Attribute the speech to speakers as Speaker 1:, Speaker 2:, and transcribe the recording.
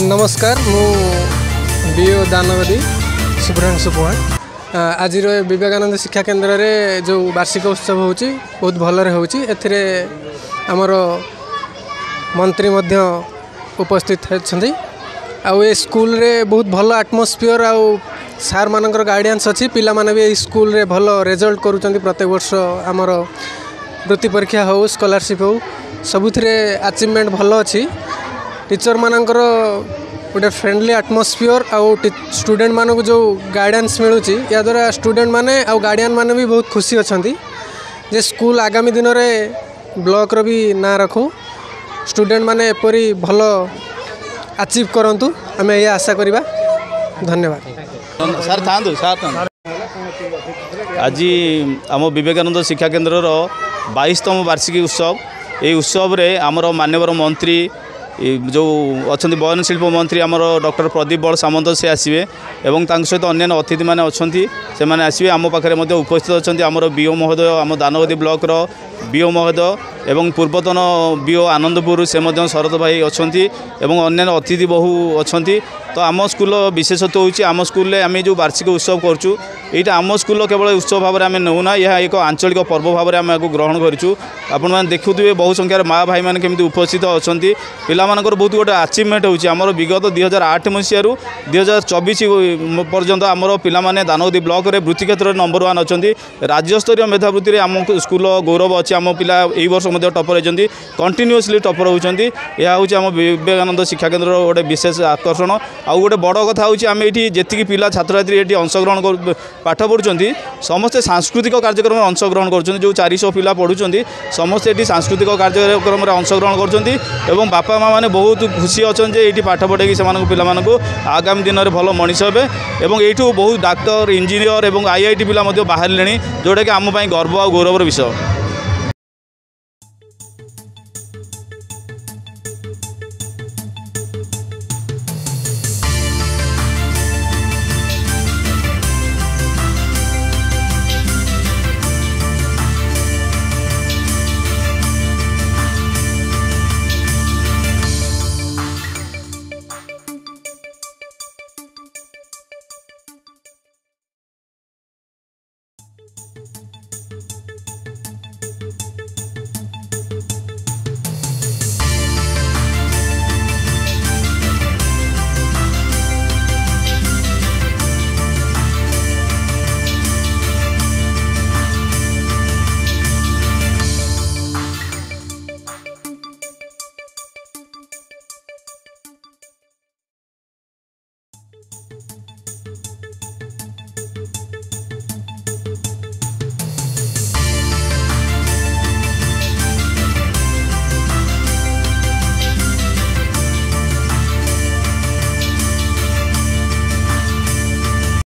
Speaker 1: नमस्कार मु बीओ दानवदी शुभ्रांशु पुआ आज विवेकानंद शिक्षा केन्द्र रे जो वार्षिक उत्सव होची बहुत भलरे होची एथिरे हमर मंत्री मध्य उपस्थित होती आउ ए स्कूल रे बहुत भल आटमोस्फियर आउ सार मानकर गाइडेंस अच्छी पिला माने भी स्कूल रे भल रिजल्ट करूचंती प्रत्येक वर्ष हमर वृत्ति परीक्षा हो स्कॉलरशिप हो सबुथिरे अचीवमेंट भल अच्छी टीचर मानकर गोटे फ्रेंडली आटमोस्फियर आउ स्टूडेंट मानक जो गाइडेंस मिलूँ या द्वारा स्टूडेंट माने आउ गार्डियन माने भी बहुत खुशी अच्छी जे स्कूल आगामी दिन में ब्लॉक रो भी ना रखू स्टूडेंट माने एपरी भल अचीव करंतु आम यह आशा करिबा। धन्यवाद
Speaker 2: सर थांदु सर आज आम विवेकानंद शिक्षा केन्द्र 22तम वार्षिक उत्सव ये उत्सव रे आमर माननीय मंत्री जो अच्छा बयन शिल्प मंत्री आमर डॉक्टर प्रदीप बल सामंत से आसवे एवं सहित अन्य अतिथि मैंने अच्छा से मैंने आसवे आम पाखे उपस्थित अच्छा आमर बीओ महोदय आम दानगदी ब्लॉक रो बीओ महोदय एवं पूर्वतन बीओ आनंदपुर से शरद भाई अच्छा एवं अन्य अतिथि बहु अच्छा तो आम स्कूल विशेषत्व होची आम स्कूल आम जो वार्षिक उत्सव करूँ यहाँ आम स्कूल केवल उत्सव भाव में आम नौना यह एक आंचलिक पर्व भाव में आम ग्रहण करूँ आपण मैंने देखुए बहु संख्यार माँ भाई मैंने केमी उपस्थित अच्छा पिला मानकर बहुत गोटे अचीवमेंट होची आमर विगत 2008 मसीह 2024 पर्यंत आमर पिलामाने दानगदी ब्लॉक रे वृत्ति क्षेत्र में नंबर 1 अच्छा राज्यस्तरीय मेधावृत्ति रे आम स्कूल गौरव अच्छी आम पिला यही वर्ष टपर होती कंटिन्यूअसली टपर होती यह हूँ आम विवेकानंद शिक्षा केन्द्र गोटे विशेष आकर्षण आउ गोटे बड़ कथा हूँ आम ये जी पिला छात्र छात्री ये अंशग्रहण पाठ पढ़ुं समस्ते सांस्कृतिक कार्यक्रम अंशग्रहण कर जो 400 पिला पढ़ुं समस्ते ये सांस्कृतिक कार्यक्रम अंशग्रहण कर बापा माँ मैंने बहुत खुशी अच्छा ये पाठ पढ़े से पिला आगामी दिन में भल मनीष हे और ये बहुत डाक्तर इंजीनियर और आईआईटी पिला बाहर जोटा कि आम गर्व और गौरवर विषय।